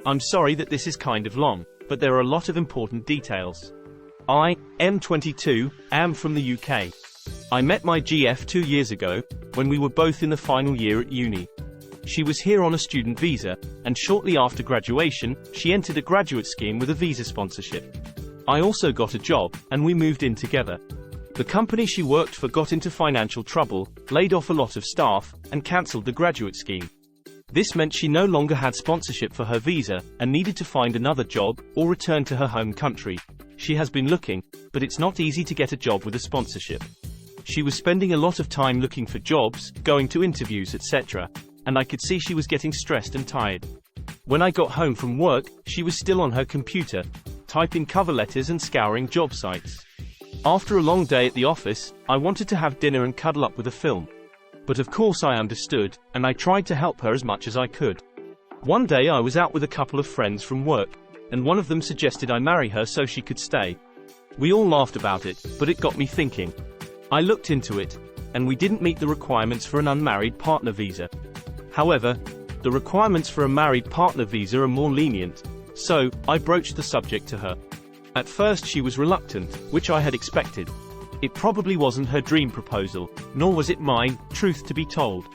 I'm sorry that this is kind of long, but there are a lot of important details. I am 22, am from the UK. I met my GF 2 years ago, when we were both in the final year at uni. She was here on a student visa, and shortly after graduation, she entered a graduate scheme with a visa sponsorship. I also got a job, and we moved in together. The company she worked for got into financial trouble, laid off a lot of staff, and cancelled the graduate scheme. This meant she no longer had sponsorship for her visa, and needed to find another job, or return to her home country. She has been looking, but it's not easy to get a job with a sponsorship. She was spending a lot of time looking for jobs, going to interviews, etc., and I could see she was getting stressed and tired. When I got home from work, she was still on her computer, typing cover letters and scouring job sites. After a long day at the office, I wanted to have dinner and cuddle up with a film. But of course I understood, and I tried to help her as much as I could. One day I was out with a couple of friends from work, and one of them suggested I marry her so she could stay. We all laughed about it, but it got me thinking. I looked into it, and we didn't meet the requirements for an unmarried partner visa. However, the requirements for a married partner visa are more lenient, so I broached the subject to her. At first she was reluctant, which I had expected. It probably wasn't her dream proposal, nor was it mine, truth to be told.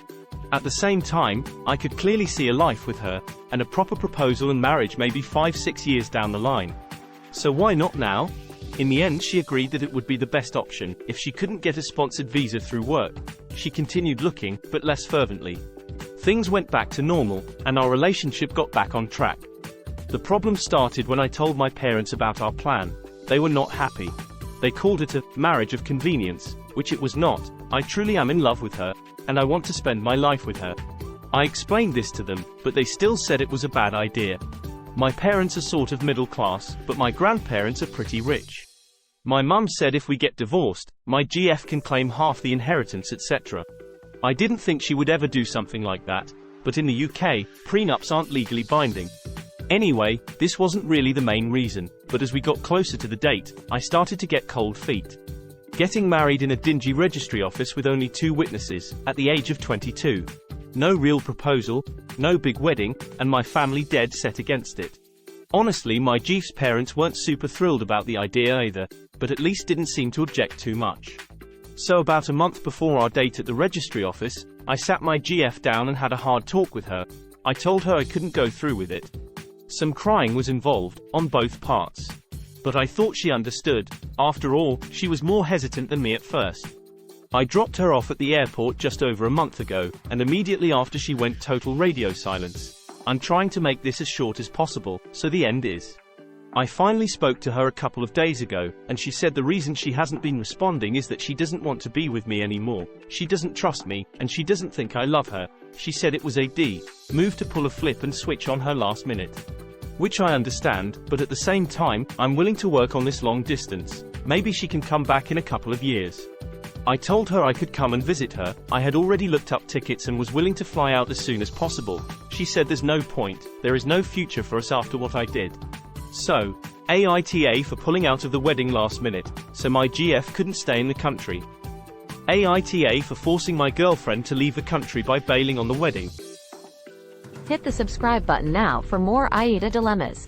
At the same time, I could clearly see a life with her, and a proper proposal and marriage maybe 5-6 years down the line. So why not now? In the end she agreed that it would be the best option, if she couldn't get a sponsored visa through work. She continued looking, but less fervently. Things went back to normal, and our relationship got back on track. The problem started when I told my parents about our plan. They were not happy. They called it a marriage of convenience, which it was not. I truly am in love with her, and I want to spend my life with her. I explained this to them, but they still said it was a bad idea. My parents are sort of middle class, but my grandparents are pretty rich. My mum said if we get divorced, my GF can claim half the inheritance, etc. I didn't think she would ever do something like that, but in the UK, prenups aren't legally binding. Anyway, this wasn't really the main reason, but as we got closer to the date, I started to get cold feet. Getting married in a dingy registry office with only 2 witnesses, at the age of 22. No real proposal, no big wedding, and my family dead set against it. Honestly, my GF's parents weren't super thrilled about the idea either, but at least didn't seem to object too much. So about a month before our date at the registry office, I sat my GF down and had a hard talk with her. I told her I couldn't go through with it. Some crying was involved, on both parts. But I thought she understood. After all, she was more hesitant than me at first. I dropped her off at the airport just over a month ago, and immediately after she went total radio silence. I'm trying to make this as short as possible, so the end is. I finally spoke to her a couple of days ago, and she said the reason she hasn't been responding is that she doesn't want to be with me anymore. She doesn't trust me, and she doesn't think I love her. She said it was a move to pull a flip and switch on her last minute. Which I understand, but at the same time, I'm willing to work on this long distance. Maybe she can come back in a couple of years. I told her I could come and visit her. I had already looked up tickets and was willing to fly out as soon as possible. She said there's no point, there is no future for us after what I did. So, AITA for pulling out of the wedding last minute, so my GF couldn't stay in the country. AITA for forcing my girlfriend to leave the country by bailing on the wedding. Hit the subscribe button now for more AITA dilemmas.